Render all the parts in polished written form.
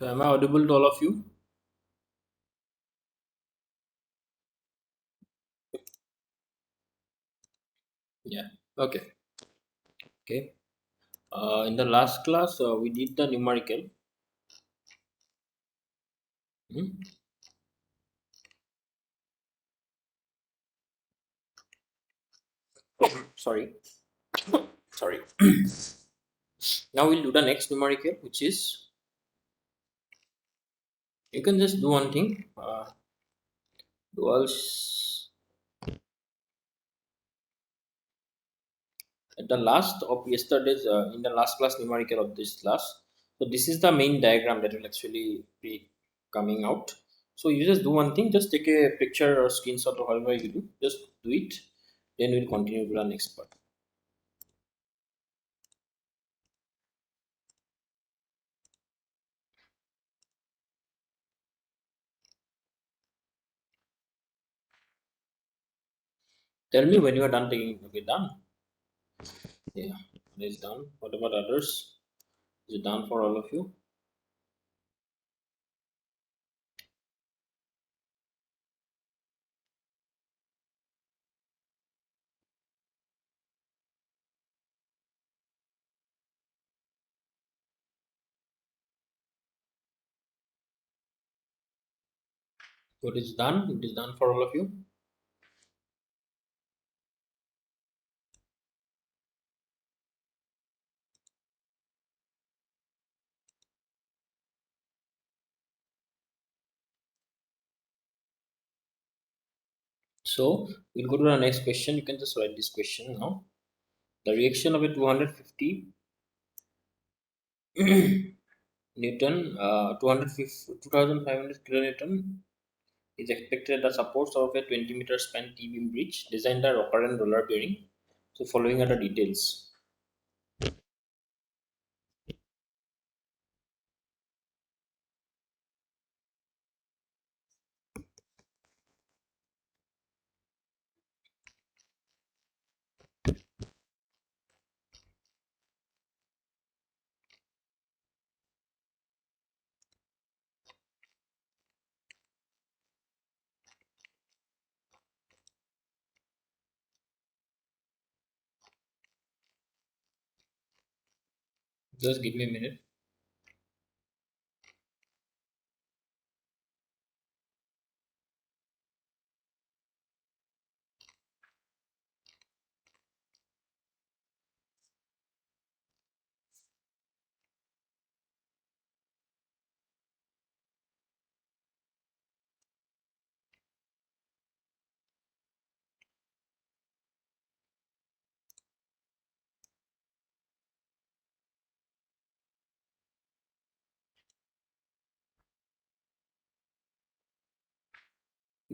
So am I audible to all of you? Yeah. Okay. Okay. In the last class, we did the numerical. Hmm? Sorry. Sorry. Now we'll do the next numerical, which is you can just do one thing. Duals at the last of yesterday's in the last class numerical of this class. So this is the main diagram that will actually be coming out. So you just do one thing. Just take a picture or screenshot or however you do. Just do it. Then we'll continue to the next part. Tell me when you are done taking. Okay, done. Yeah, it is done. What about others? Is it done for all of you? What is done? It is done for all of you. So we'll go to the next question. You can just write this question now. The reaction of a 250 Newton, 250 2500 kilonewton is expected at the supports of a 20-meter span T-beam bridge designed by rocker and roller bearing. So following are the details. Just give me a minute.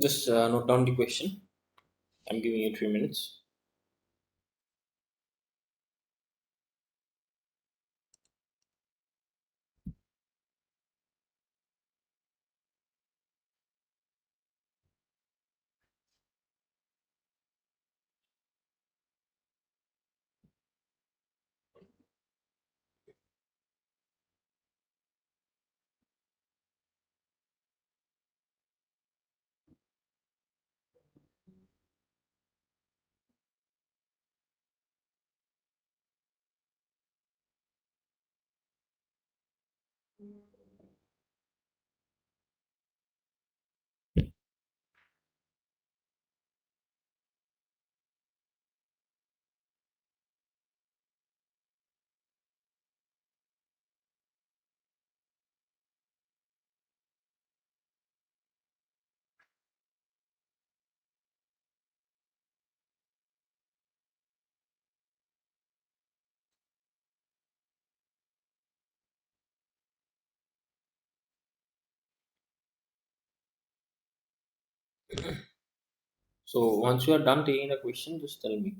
Just note down the question. I'm giving you 3 minutes. So once you are done taking the question, just tell me.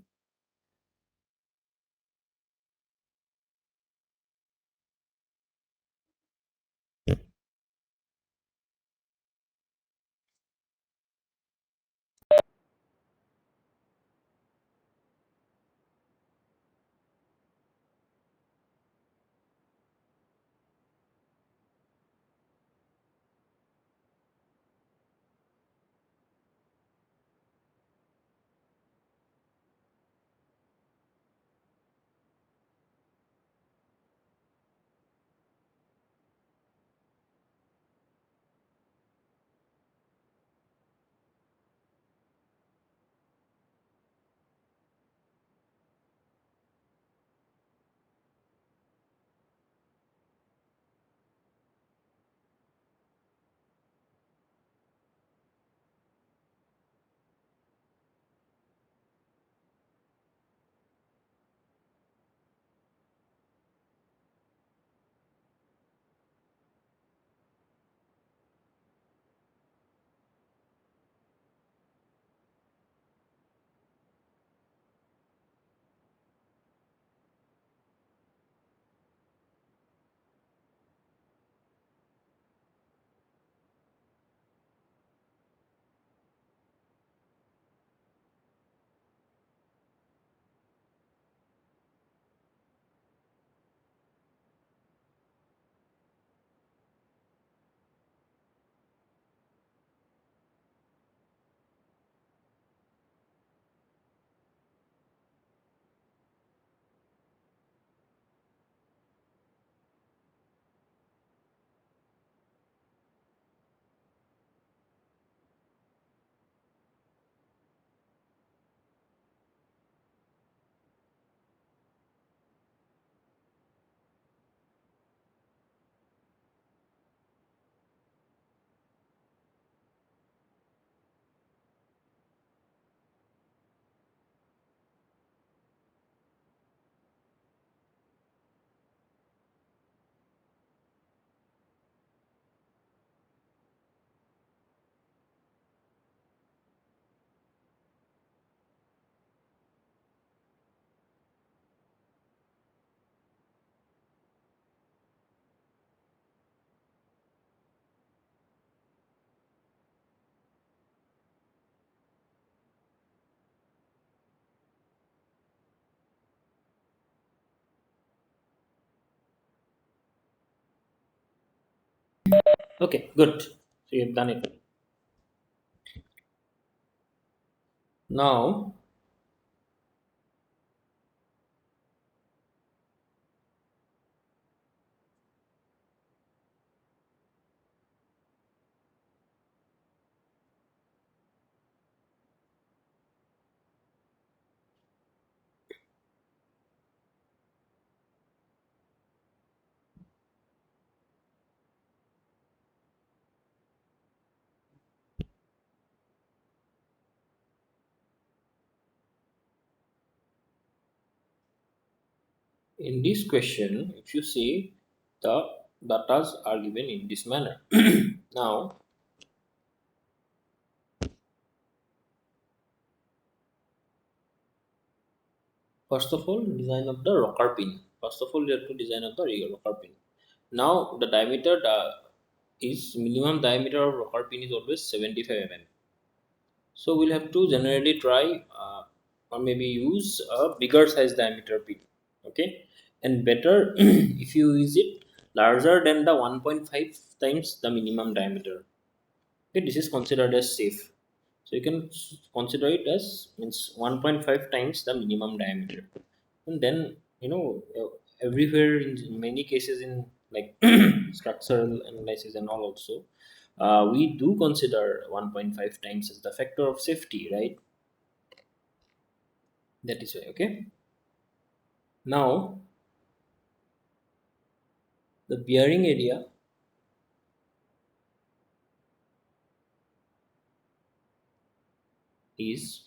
Okay, good. So you've done it. Now, in this question, if you see, the datas are given in this manner. Now, first of all, design of the rocker pin. First of all, you have to design of the rocker pin. Now, the diameter is minimum diameter of rocker pin is always 75 mm. So we'll have to generally try or maybe use a bigger size diameter pin. Okay, and better if you use it larger than the 1.5 times the minimum diameter. Okay, this is considered as safe. So you can consider it as means 1.5 times the minimum diameter, and then everywhere in many cases in like structural analysis and all also, we do consider 1.5 times as the factor of safety, right? That is why. Okay. Now the bearing area is,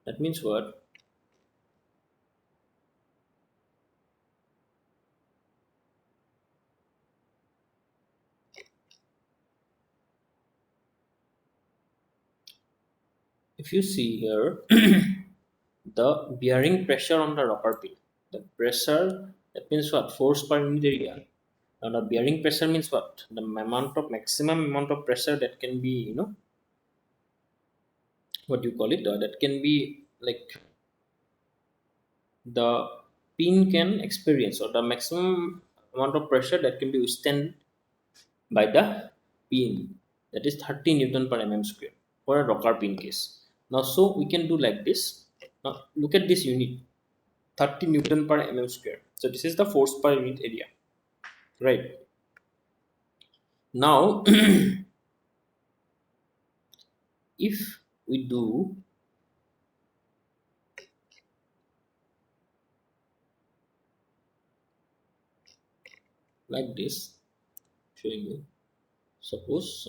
that means what? If you see here, the bearing pressure on the rocker pin, the pressure, that means what? Force per unit area. Now the bearing pressure means what? The amount of maximum amount of pressure that can be, what do you call it? That can be like the pin can experience, or the maximum amount of pressure that can be withstand by the pin. That is 30 Newton per mm square for a rocker pin case. Now, so we can do like this. Now look at this unit, 30 Newton per mm square. So this is the force per unit area, right? Now, if we do like this, showing you, suppose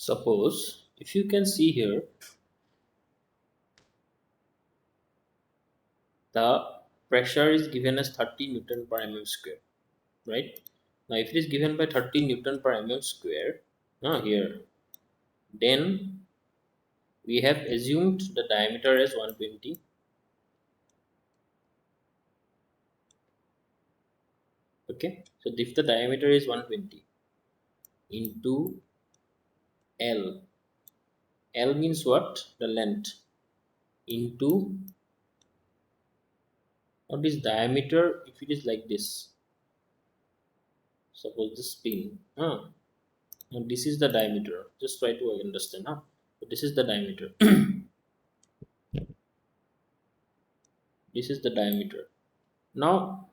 suppose if you can see here, the pressure is given as 30 Newton per mm square, right? Now, if it is given by 30 Newton per mm square, here, then we have assumed the diameter as 120. Okay, so if the diameter is 120 into L, L means what? The length into what is diameter if it is like this. Suppose the spin. Now this is the diameter. Just try to understand. So this is the diameter. This is the diameter. Now,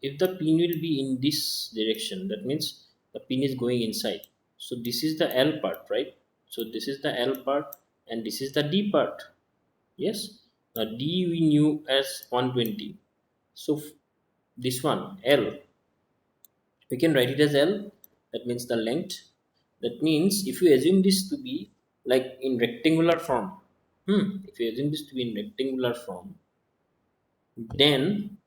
if the pin will be in this direction, that means the pin is going inside. So this is the L part, right? So this is the L part, and this is the D part. Yes. Now D we knew as 120. So this one L, we can write it as L. That means the length. That means if you assume this to be like in rectangular form, if you assume this to be in rectangular form, then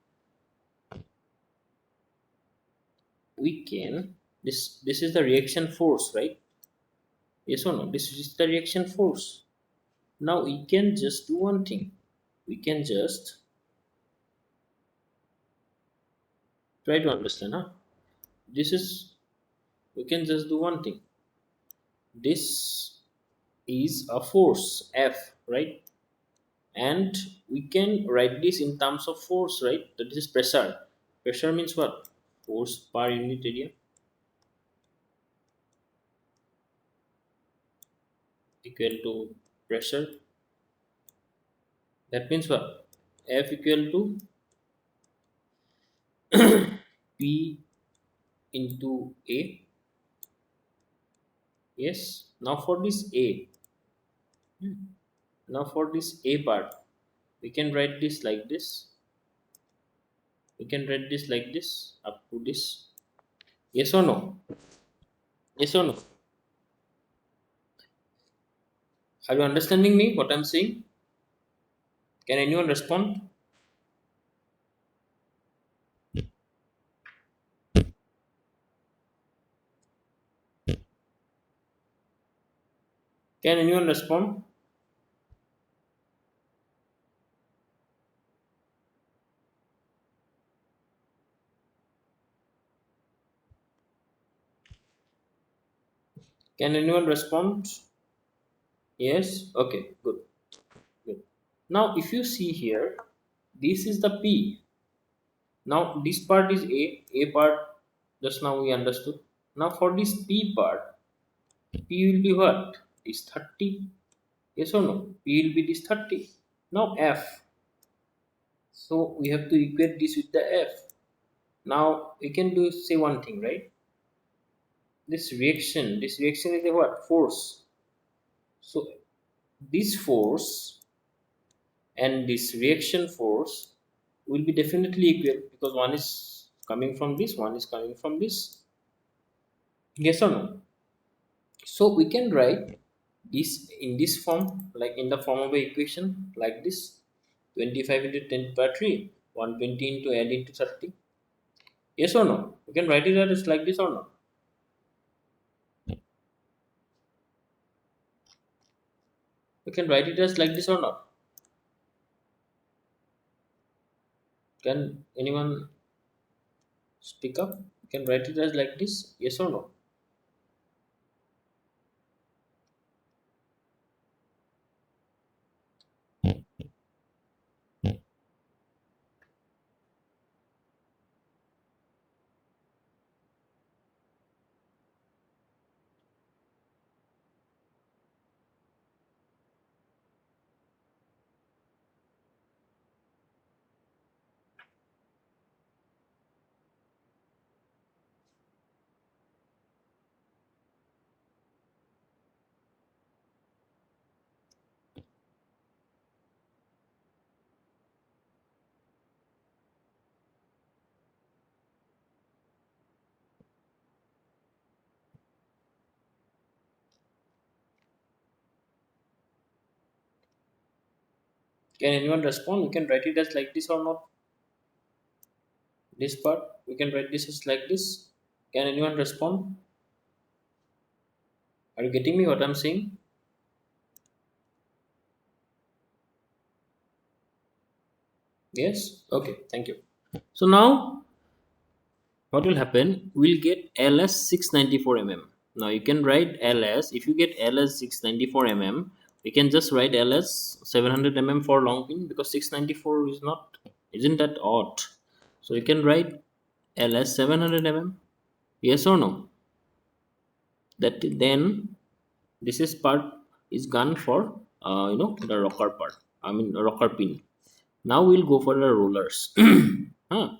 we can, this is the reaction force, right? Yes or no? This is the reaction force. Now we can just do one thing. We can just Try to understand, huh? This is, we can just do one thing. This is a force F, right? And we can write this in terms of force, right? That is pressure. Pressure means what? Force per unit area equal to pressure. That means what? F equal to P into A. Yes. Now for this A, now for this A part, we can write this like this. We can write this like this up to this. Yes or no? Yes or no? Are you understanding me? What I'm saying? Can anyone respond? Can anyone respond? Can anyone respond? Yes. Okay. Good. Good. Now, if you see here, this is the P. Now, this part is A. A part. Just now we understood. Now, for this P part, P will be what? Is 30. Yes or no? P will be this 30. Now F. So we have to equate this with the F. Now we can do say one thing, right? This reaction is a what? Force. So this force and this reaction force will be definitely equal because one is coming from this, one is coming from this. Yes or no? So we can write this in this form, like in the form of a equation like this: 25 into 10 per 3, 120 into L into 30. Yes or no? We can write it as like this or not? We can write it as like this or not? Can anyone speak up? We can write it as like this? Yes or no? Can anyone respond? We can write it as like this or not? This part, we can write this as like this. Can anyone respond? Are you getting me what I'm saying? Yes? Okay, thank you. So now what will happen? We'll get LS 694 mm. Now you can write LS. If you get LS 694 mm, we can just write LS 700 mm for long pin because 694 is not, isn't that odd? So you can write LS 700 mm. Yes or no? That then this is part is gone for the rocker part. I mean rocker pin. Now we'll go for the rollers. Huh.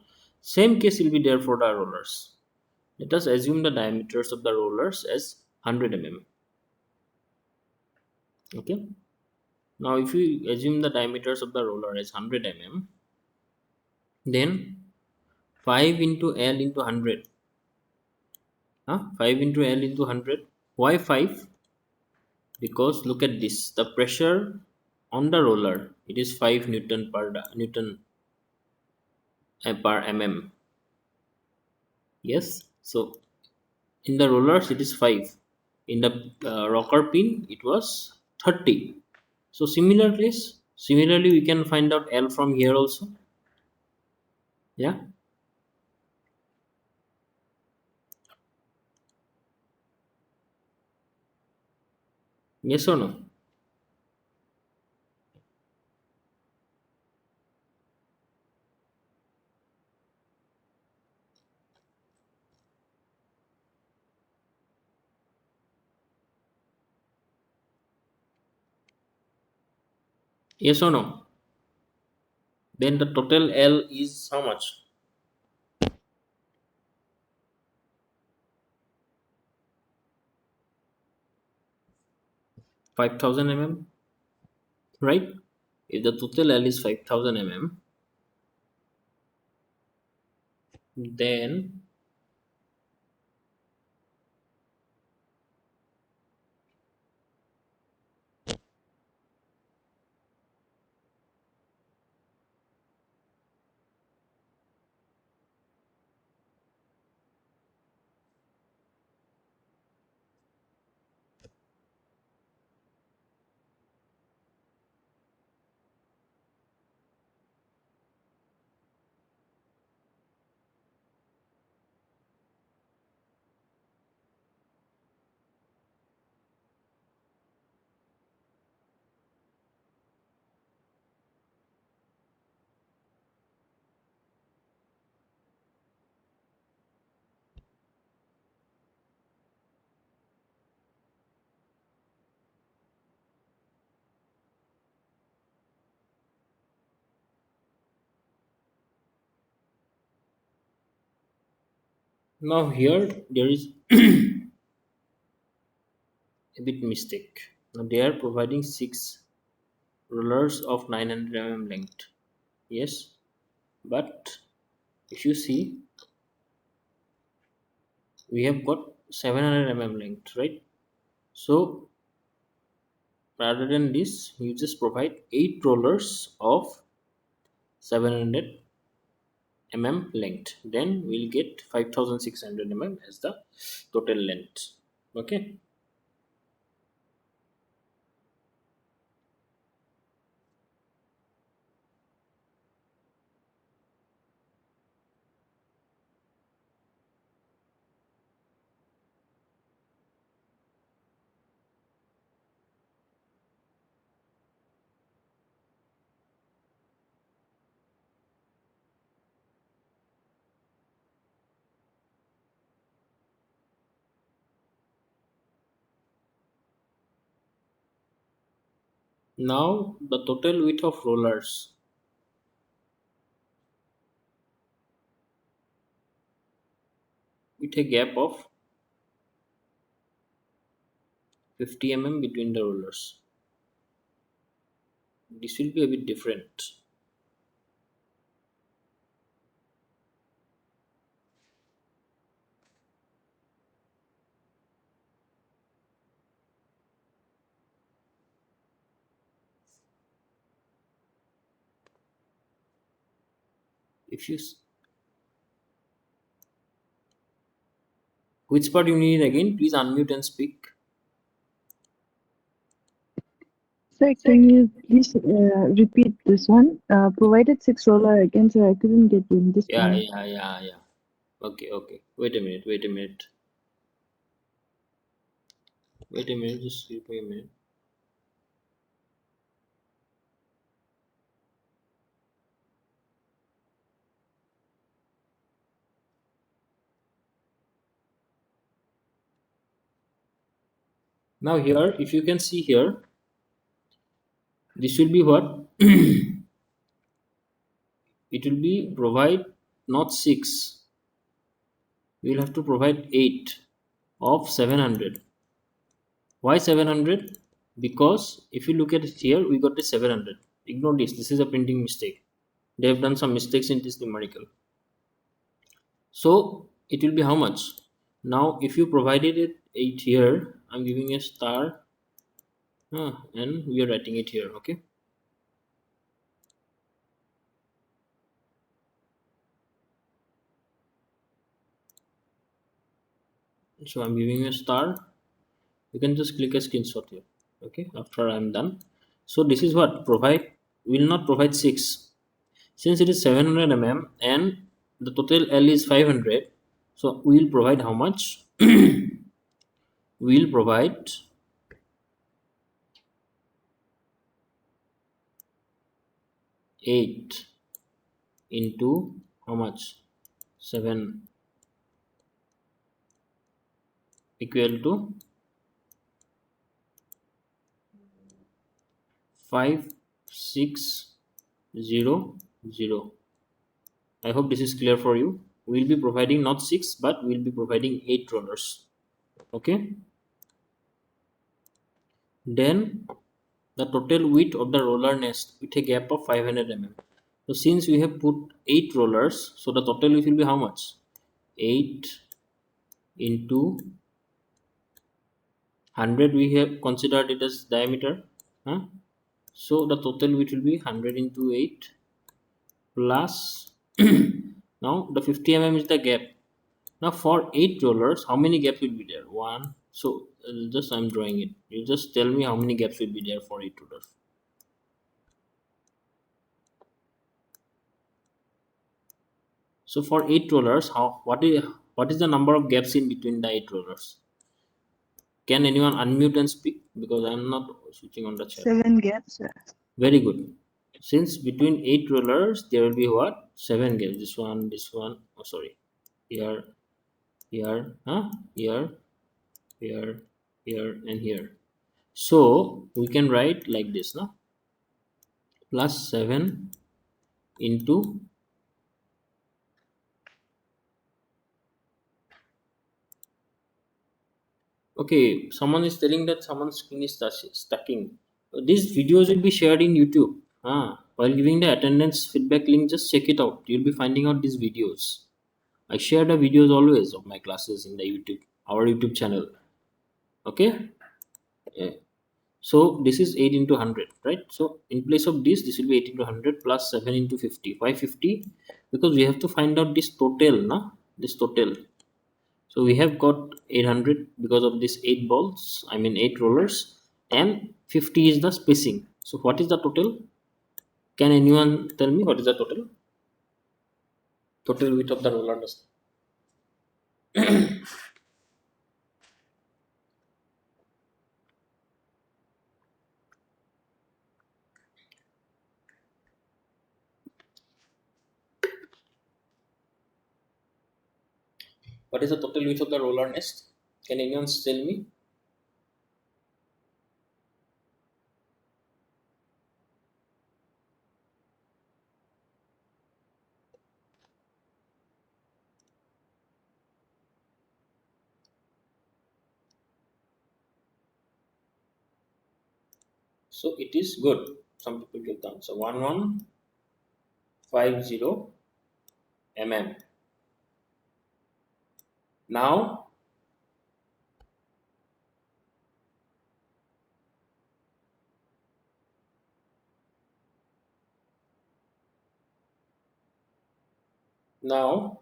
Same case will be there for the rollers. Let us assume the diameters of the rollers as 100 mm. Okay. Now, if you assume the diameters of the roller as 100 mm, then 5 into L into 100. Huh? 5 into L into 100. Why 5? Because look at this. The pressure on the roller, it is 5 Newton Newton per mm. Yes. So in the rollers it is 5. In the rocker pin it was 30. So similarly we can find out L from here also. Yeah. Yes or no? Yes or no? Then the total L is how much? 5000 mm, right? If the total L is 5000 mm, then now here there is a bit mistake. Now they are providing six rollers of 900 mm length. Yes, but if you see, we have got 700 mm length, right? So rather than this, you just provide eight rollers of 700 mm length. Then we'll get 5600 mm as the total length. Okay. Now the total width of rollers with a gap of 50 mm between the rollers. This will be a bit different. If you which part you need again, please unmute and speak. Sir, can you please repeat this one? Provided six roller again, sir. I couldn't get you in this Yeah, point. yeah, yeah, yeah. Okay, okay. Wait a minute. Wait a minute. Wait a minute. Just give me a minute. Now here, if you can see here, this will be what? It will be provide not six. We will have to provide eight of 700. Why 700? Because if you look at it here, we got the 700. Ignore this. This is a printing mistake. They have done some mistakes in this numerical. So it will be how much? Now, if you provided it 8 here, I'm giving a star, and we are writing it here. Okay. So I'm giving you a star. You can just click a screenshot here. Okay. After I'm done. So this is what provide will not provide 6 since it is 700 mm and the total L is 500. So we will provide how much? We will provide 8 into how much? 7 equal to 5600. I hope this is clear for you. We'll be providing not 6 but we'll be providing 8 rollers. Okay. Then the total width of the roller nest with a gap of 500 mm. So since we have put 8 rollers, so the total width will be how much? 8 into 100, we have considered it as diameter. Huh? So the total width will be 100 into 8 plus now the 50 mm is the gap. Now for 8 rollers, how many gaps will be there? One. So just I'm drawing it. You just tell me how many gaps will be there for 8 rollers. So for 8 rollers, what is the number of gaps in between the 8 rollers? Can anyone unmute and speak? Because I'm not switching on the chat. 7 gaps. Very good. Since between 8 rollers there will be what? 7 gaps. This one. Oh sorry. Here, here, huh? Here, here, here, and here. So we can write like this, no? Plus 7 into, okay, someone is telling that someone's screen is stucking. These videos will be shared in YouTube. While giving the attendance feedback link, just check it out. You'll be finding out these videos. I share the videos always of my classes in the YouTube, our YouTube channel. Okay. Yeah. So this is 8 into 100, right? So in place of this will be 8 into 100 plus 7 into 50. Why 50? Because we have to find out this total, na? This total. So we have got 800 because of this 8 balls, I mean 8 rollers, and 50 is the spacing. So what is the total? Can anyone tell me what is the total? Total width of the roller dust. What is the total width of the roller nest? Can anyone tell me? So it is good. Some people give the answer 1150 mm. Now now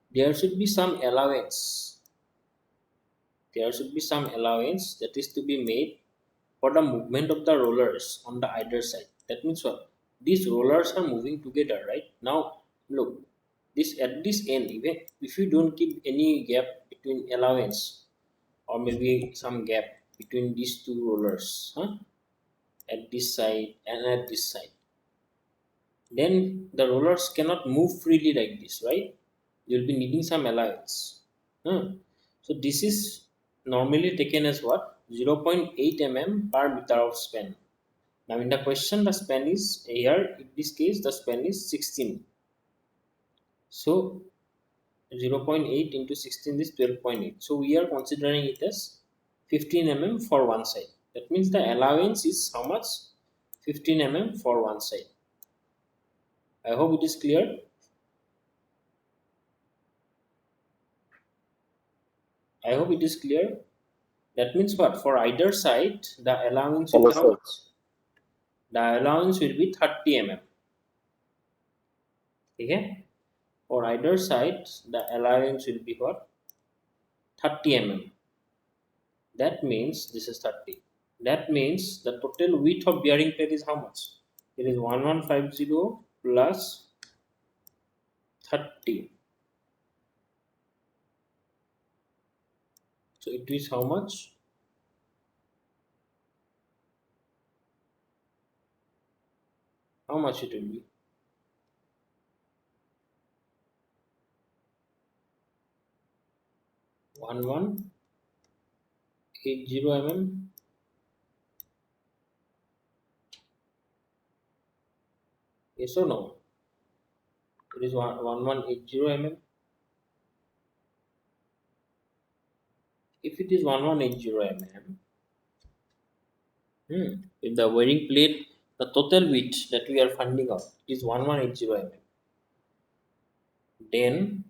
there should be some allowance. There should be some allowance that is to be made for the movement of the rollers on the either side. That means what? These rollers are moving together, right? Now, look, this at this end, even if you don't keep any gap between allowance or maybe some gap between these two rollers, at this side and at this side, then the rollers cannot move freely like this, right? You'll be needing some allowance. Huh? So this is normally taken as what? 0.8 mm per meter of span. Now in the question, the span is here. In this case, the span is 16. So 0.8 into 16 is 12.8. So we are considering it as 15 mm for one side. That means the allowance is how much? 15 mm for one side. I hope it is clear. I hope it is clear. That means what? For either side, the allowance will Hello, be how sir. much? The allowance will be 30 mm. Okay? For either side, the allowance will be what? 30 mm. That means this is 30. That means the total width of bearing plate is how much? It is 1150 plus 30. So it is how much? How much it will be? 1180 mm. Yes or no? It is 1180 mm. If it is 1180 mm, if the wearing plate, the total width that we are finding out is 1180 mm, then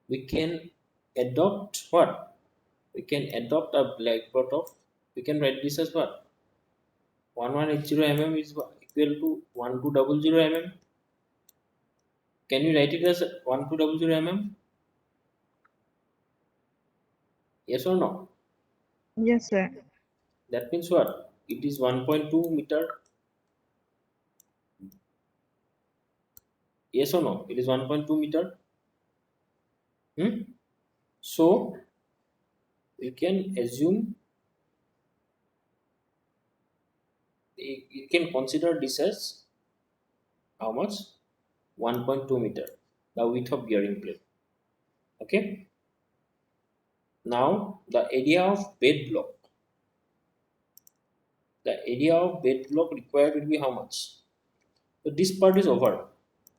we can adopt what? We can adopt a blackboard of, we can write this as what? 1180 mm is equal to 1200 mm. Can you write it as 1200 mm? Yes or no? Yes, sir. That means what? It is 1.2 meter. Yes or no? It is 1.2 meter. Hmm? So we can assume, you can consider this as how much? 1.2 meter, the width of bearing plate. Okay. Now the area of bed block. The area of bed block required will be how much? So this part is over.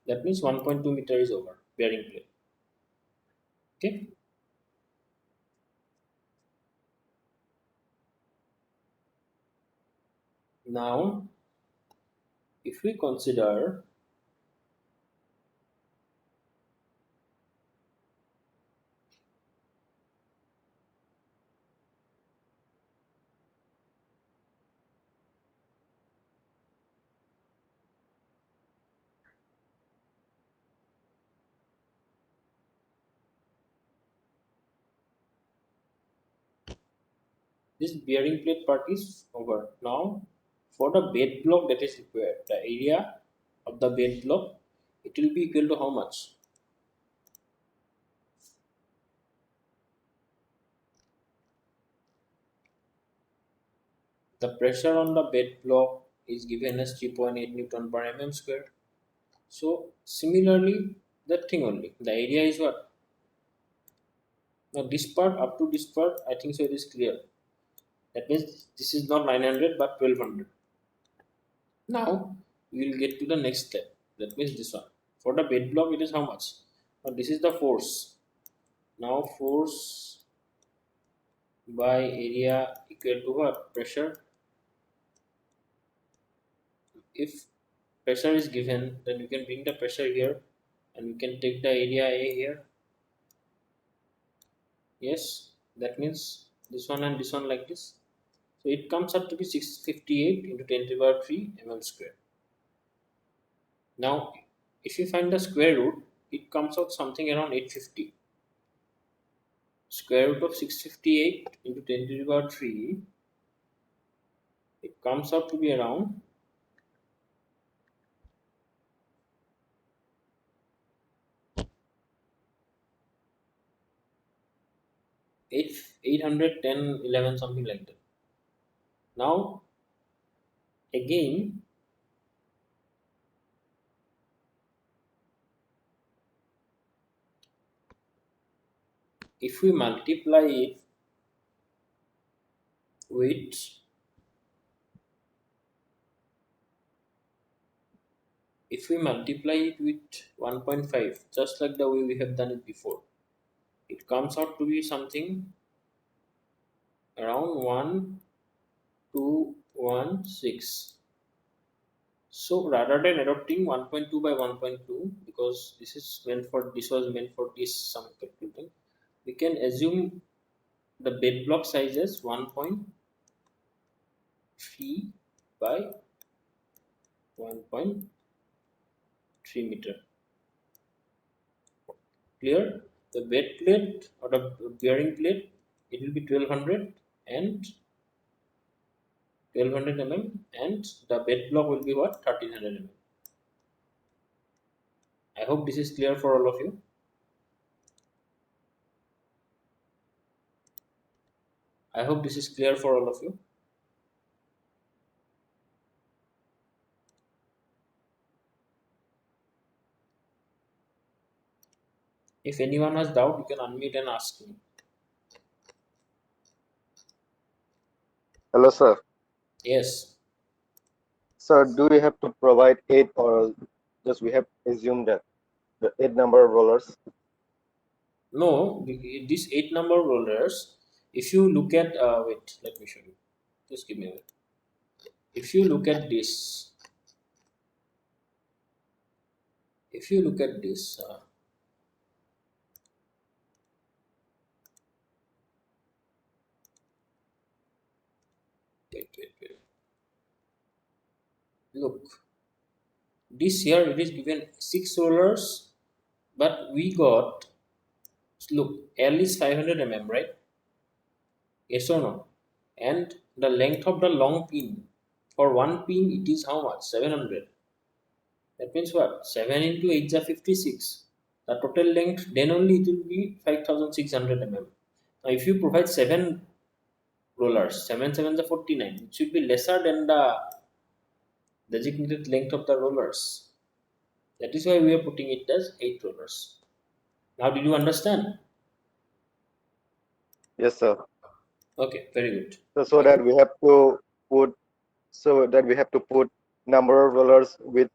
That means 1.2 meter is over bearing plate. Okay. Now if we consider this bearing plate part is over. Now for the bed block that is required, the area of the bed block, it will be equal to how much? The pressure on the bed block is given as 3.8 Newton per mm square. So similarly, that thing only. The area is what? Now this part up to this part, I think so it is clear. That means this is not 900 but 1200. Now we will get to the next step. That means this one. For the bed block, it is how much? Now this is the force. Now force by area equal to what? Pressure. If pressure is given, then you can bring the pressure here and you can take the area A here. Yes, that means this one and this one like this. So it comes up to be 658 into 10 to the power 3 mm square. Now, if you find the square root, it comes out something around 850. Square root of 658 into 10 to the power 3, it comes out to be around 810, 11, something like that. Now, again, if we multiply it with, if we multiply it with 1.5, just like the way we have done it before, it comes out to be something around 1216. So rather than adopting 1.2 by 1.2, because this is meant for, this was meant for this some calculating, we can assume the bed block size is 1.3 by 1.3 meter. Clear? The bed plate or the bearing plate, it will be 1200 and 1200 mm, and the bed block will be what? 1300 mm. I hope this is clear for all of you. I hope this is clear for all of you. If anyone has doubt, you can unmute and ask me. Hello, sir. Yes. Sir, do we have to provide eight or just we have assumed that the eight number of rollers? No, these 8 number rollers, if you look at, wait, let me show you. Just give me a minute. If you look at this, if you look at this, wait. Look, this here it is given 6 rollers, but we got, look, L is 500 mm, right? Yes or no? And the length of the long pin, for one pin it is how much? 700. That means what? 7 into 8 is 56. The total length then only it will be 5600 mm. Now if you provide 7 rollers, 7 7 is 49, it should be lesser than the designated length of the rollers. That is why we are putting it as 8 rollers. Now did you understand? Yes, sir. Okay, very good. So that we have to put number of rollers with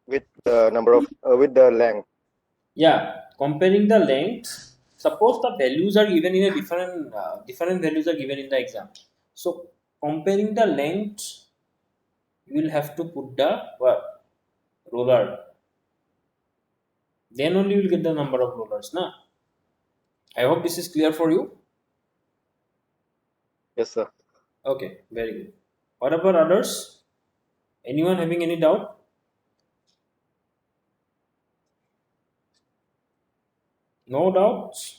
the number of with the length. Yeah, comparing the lengths. Suppose the values are given in a different values are given in the exam. So comparing the length, you will have to put the what, roller. Then only you will get the number of rollers. Na? I hope this is clear for you. Yes, sir. Okay, very good. What about others? Anyone having any doubt? No doubts.